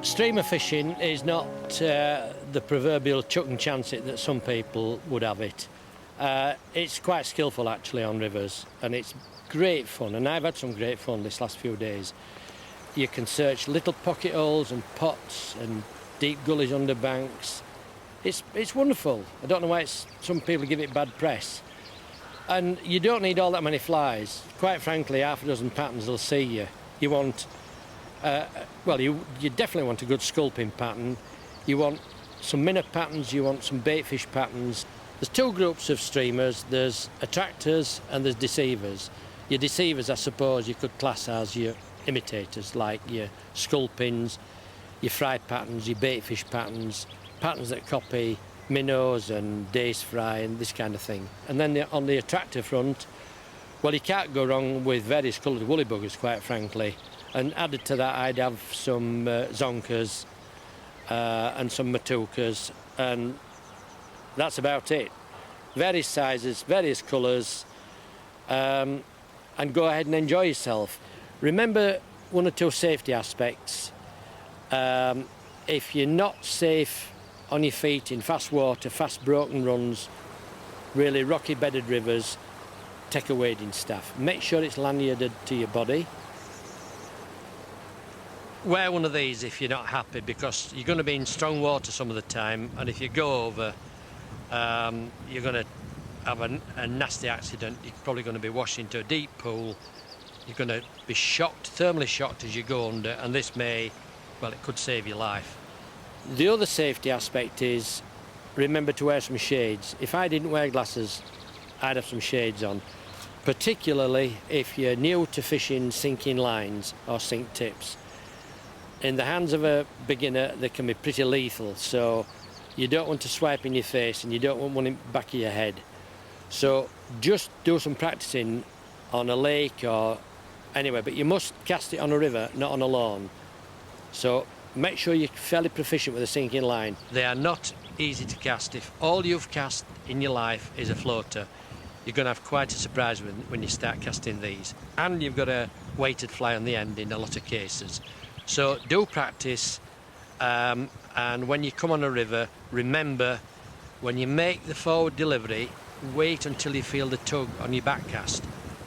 Streamer fishing is not the proverbial chuck and chance it that some people would have it. It's quite skillful actually on rivers, and it's great fun, and I've had some great fun this last few days. You can search little pocket holes and pots and deep gullies under banks. It's wonderful. I don't know why some people give it bad press. And you don't need all that many flies. Quite frankly, half a dozen patterns will see you. You want, you definitely want a good sculpin pattern. You want some minnow patterns, you want some baitfish patterns. There's two groups of streamers. There's attractors and there's deceivers. Your deceivers, I suppose, you could class as your imitators, like your sculpins, your fry patterns, your baitfish patterns, patterns that copy minnows and dace fry and this kind of thing. And then on the attractor front, well, you can't go wrong with various coloured woolly buggers, quite frankly. And added to that, I'd have some zonkers and some matukas, and that's about it. Various sizes, various colours, and go ahead and enjoy yourself. Remember one or two safety aspects. If you're not safe on your feet in fast water, fast broken runs, really rocky bedded rivers, take a wading staff. Make sure it's lanyarded to your body. Wear one of these if you're not happy, because you're going to be in strong water some of the time, and if you go over, you're going to have a nasty accident. You're probably going to be washed into a deep pool. You're going to be shocked, thermally shocked as you go under, and this it could save your life. The other safety aspect is, remember to wear some shades. If I didn't wear glasses, I'd have some shades on, particularly if you're new to fishing sinking lines or sink tips. In the hands of a beginner, they can be pretty lethal, so you don't want to swipe in your face and you don't want one in the back of your head. So just do some practicing on a lake or anywhere, but you must cast it on a river, not on a lawn. So make sure you're fairly proficient with a sinking line. They are not easy to cast. If all you've cast in your life is a floater, you're going to have quite a surprise when you start casting these. And you've got a weighted fly on the end in a lot of cases. So do practice, and when you come on a river, remember, when you make the forward delivery, wait until you feel the tug on your back cast.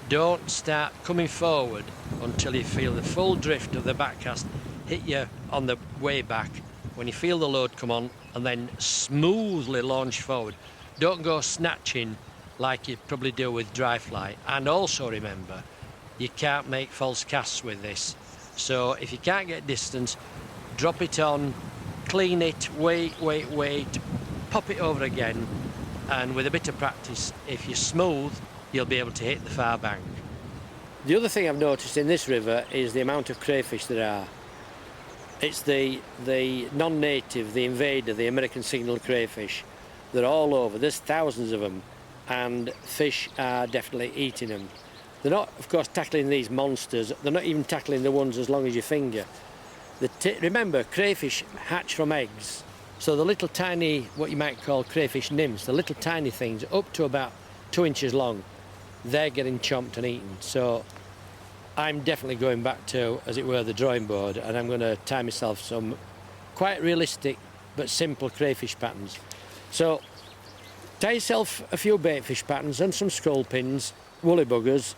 Don't start coming forward until you feel the full drift of the back cast hit you on the way back. When you feel the load come on, and then smoothly launch forward. Don't go snatching like you probably do with dry fly. And also remember, you can't make false casts with this. So if you can't get distance, drop it on, clean it, wait, pop it over again, and with a bit of practice, if you're smooth, you'll be able to hit the far bank. The other thing I've noticed in this river is the amount of crayfish there are. It's the non-native, the invader, the American signal crayfish. They're all over. There's thousands of them, and fish are definitely eating them. They're not, of course, tackling these monsters. They're not even tackling the ones as long as your finger. Remember, crayfish hatch from eggs. So the little tiny, what you might call crayfish nymphs, the little tiny things up to about 2 inches long, they're getting chomped and eaten. So I'm definitely going back to, as it were, the drawing board, and I'm going to tie myself some quite realistic but simple crayfish patterns. So tie yourself a few baitfish patterns and some sculpins, woolly buggers,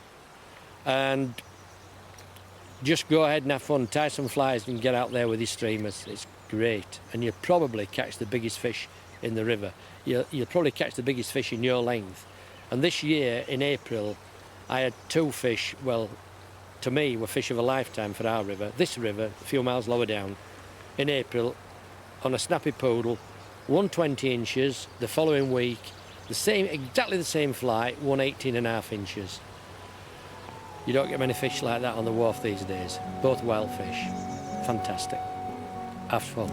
and just go ahead and have fun. Tie some flies and get out there with your streamers. It's great, and you'll probably catch the biggest fish in the river. You'll probably catch the biggest fish in your length. And this year in April I had 2 fish, well, to me were fish of a lifetime for our river. This river, a few miles lower down, in April, on a snappy poodle, 120 inches. The following week, exactly the same fly, 118.5 inches. You don't get many fish like that on the wharf these days. Both wild fish. Fantastic. Have fun.